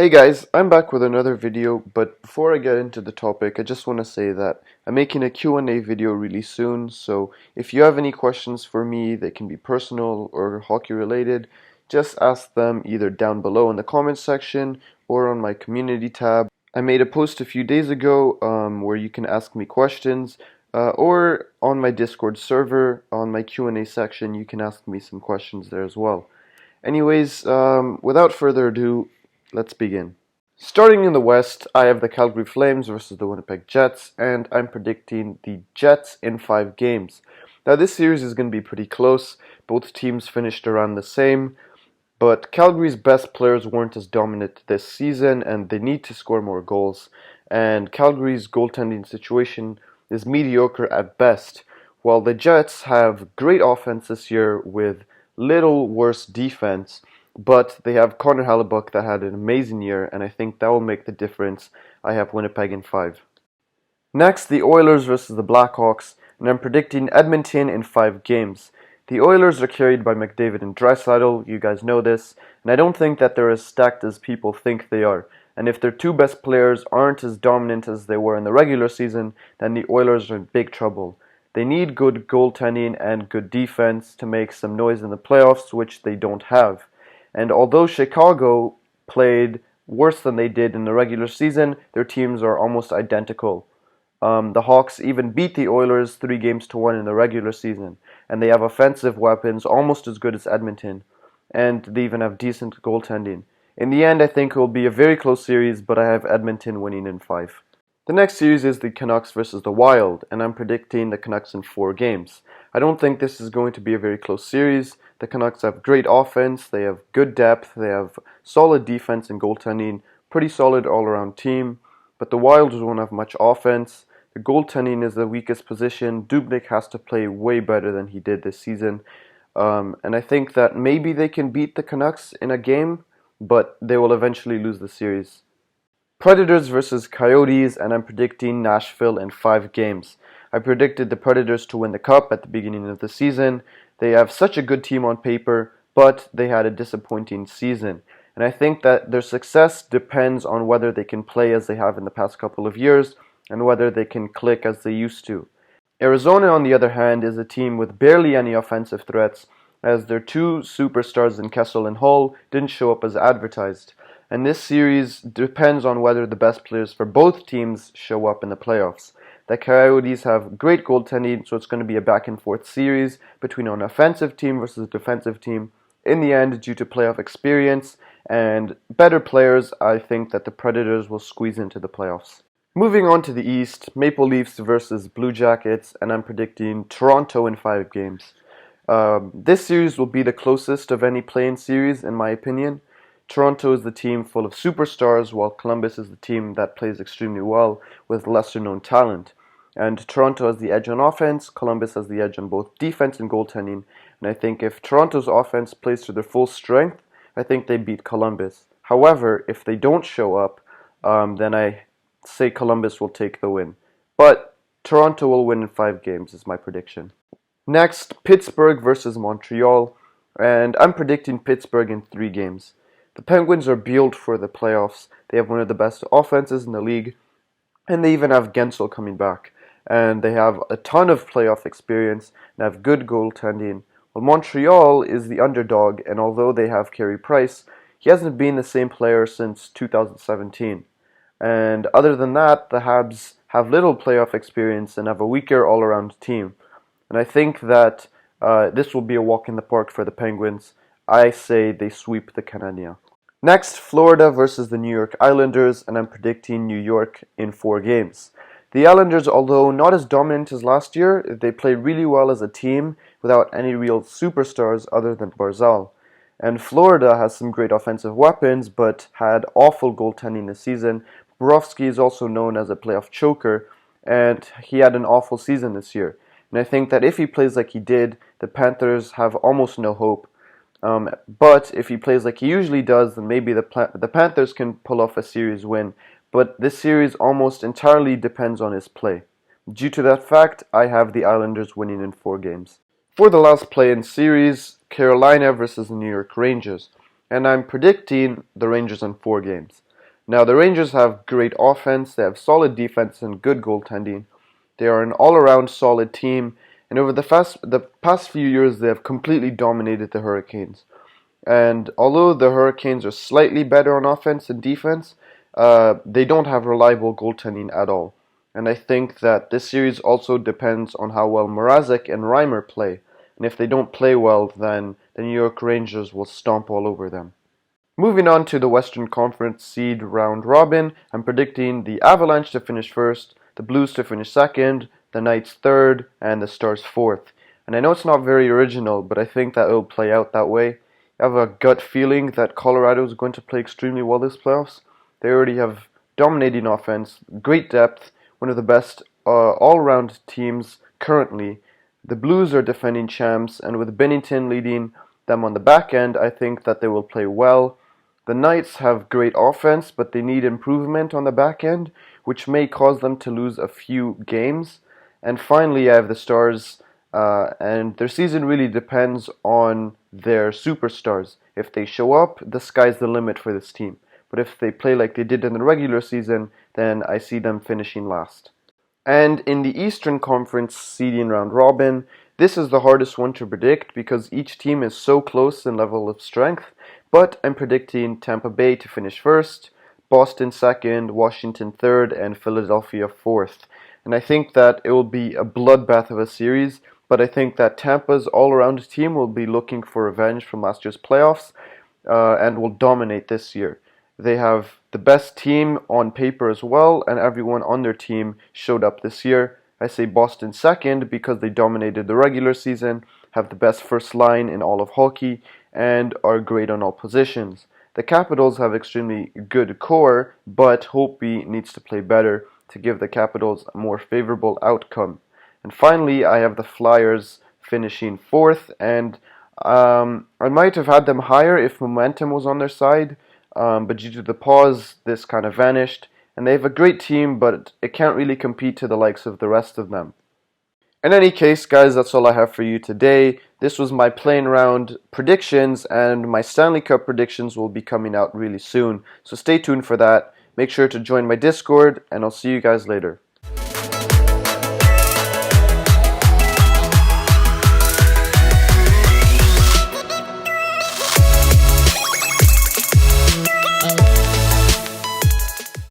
Hey guys, I'm back with another video, but before I get into the topic, I just want to say that I'm making a Q&A video really soon, so if you have any questions for me, they can be personal or hockey related, just ask them either down below in the comments section or on my community tab. I made a post a few days ago where you can ask me questions, or on my Discord server, on my Q&A section, you can ask me some questions there as well. Anyways, without further ado, let's begin. Starting in the West, I have the Calgary Flames versus the Winnipeg Jets, and I'm predicting the Jets in 5 games. Now this series is going to be pretty close. Both teams finished around the same, but Calgary's best players weren't as dominant this season, and they need to score more goals. And Calgary's goaltending situation is mediocre at best, while the Jets have great offense this year with little worse defense, but they have Connor Hellebuyck that had an amazing year, and I think that will make the difference. I have Winnipeg in 5. Next, the Oilers versus the Blackhawks, and I'm predicting Edmonton in 5 games. The Oilers are carried by McDavid and Draisaitl, you guys know this, and I don't think that they're as stacked as people think they are. And if their two best players aren't as dominant as they were in the regular season, then the Oilers are in big trouble. They need good goaltending and good defense to make some noise in the playoffs, which they don't have. And although Chicago played worse than they did in the regular season, their teams are almost identical. The Hawks even beat the Oilers 3-1 in the regular season, and they have offensive weapons almost as good as Edmonton, and they even have decent goaltending. In the end, I think it will be a very close series, but I have Edmonton winning in 5. The next series is the Canucks versus the Wild, and I'm predicting the Canucks in 4 games. I don't think this is going to be a very close series. The Canucks have great offense, they have good depth, they have solid defense and goaltending, pretty solid all-around team, but the Wild won't have much offense. The goaltending is the weakest position. Dubnyk has to play way better than he did this season, and I think that maybe they can beat the Canucks in a game, but they will eventually lose the series. Predators versus Coyotes, and I'm predicting Nashville in 5 games. I predicted the Predators to win the Cup at the beginning of the season. They have such a good team on paper, but they had a disappointing season. And I think that their success depends on whether they can play as they have in the past couple of years, and whether they can click as they used to. Arizona, on the other hand, is a team with barely any offensive threats, as their 2 superstars in Kessel and Hull didn't show up as advertised. And this series depends on whether the best players for both teams show up in the playoffs. The Coyotes have great goaltending, so it's going to be a back-and-forth series between an offensive team versus a defensive team. In the end, due to playoff experience and better players, I think that the Predators will squeeze into the playoffs. Moving on to the East, Maple Leafs versus Blue Jackets, and I'm predicting Toronto in 5 games. This series will be the closest of any play-in series, in my opinion. Toronto is the team full of superstars, while Columbus is the team that plays extremely well with lesser-known talent. And Toronto has the edge on offense, Columbus has the edge on both defense and goaltending. And I think if Toronto's offense plays to their full strength, I think they beat Columbus. However, if they don't show up, then I say Columbus will take the win. But Toronto will win in 5 games is my prediction. Next, Pittsburgh versus Montreal, and I'm predicting Pittsburgh in 3 games. The Penguins are built for the playoffs. They have one of the best offenses in the league, and they even have Gensel coming back. And they have a ton of playoff experience and have good goaltending. Well, Montreal is the underdog, and although they have Carey Price, he hasn't been the same player since 2017. And other than that, the Habs have little playoff experience and have a weaker all-around team. And I think that this will be a walk in the park for the Penguins. I say they sweep the Canadiens. Next, Florida versus the New York Islanders, and I'm predicting New York in 4 games. The Islanders, although not as dominant as last year, they played really well as a team without any real superstars other than Barzal. And Florida has some great offensive weapons, but had awful goaltending this season. Bobrovsky is also known as a playoff choker, and he had an awful season this year. And I think that if he plays like he did, the Panthers have almost no hope. But if he plays like he usually does, then maybe the Panthers can pull off a series win. But this series almost entirely depends on his play. Due to that fact, I have the Islanders winning in 4 games. For the last play-in series, Carolina versus the New York Rangers, and I'm predicting the Rangers in 4 games. Now, the Rangers have great offense, they have solid defense, and good goaltending. They are an all-around solid team, and over the past few years, they have completely dominated the Hurricanes. And although the Hurricanes are slightly better on offense and defense, they don't have reliable goaltending at all. And I think that this series also depends on how well Mrazek and Reimer play. And if they don't play well, then the New York Rangers will stomp all over them. Moving on to the Western Conference seed round robin, I'm predicting the Avalanche to finish first, the Blues to finish second, the Knights third, and the Stars fourth. And I know it's not very original, but I think that it'll play out that way. I have a gut feeling that Colorado is going to play extremely well this playoffs. They already have dominating offense, great depth, one of the best all-around teams currently. The Blues are defending champs, and with Binnington leading them on the back end, I think that they will play well. The Knights have great offense, but they need improvement on the back end, which may cause them to lose a few games. And finally, I have the Stars, and their season really depends on their superstars. If they show up, the sky's the limit for this team. But if they play like they did in the regular season, then I see them finishing last. And in the Eastern Conference seeding round robin, this is the hardest one to predict because each team is so close in level of strength, but I'm predicting Tampa Bay to finish first, Boston second, Washington third, and Philadelphia fourth. And I think that it will be a bloodbath of a series, but I think that Tampa's all-around team will be looking for revenge from last year's playoffs and will dominate this year. They have the best team on paper as well, and everyone on their team showed up this year. I say Boston second because they dominated the regular season, have the best first line in all of hockey, and are great on all positions. The Capitals have extremely good core, but Holtby needs to play better to give the Capitals a more favorable outcome. And finally, I have the Flyers finishing fourth, and I might have had them higher if momentum was on their side, but due to the pause, this kind of vanished. And they have a great team, but it can't really compete to the likes of the rest of them. In any case, guys, that's all I have for you today. This was my playing round predictions, and my Stanley Cup predictions will be coming out really soon. So stay tuned for that. Make sure to join my Discord, and I'll see you guys later.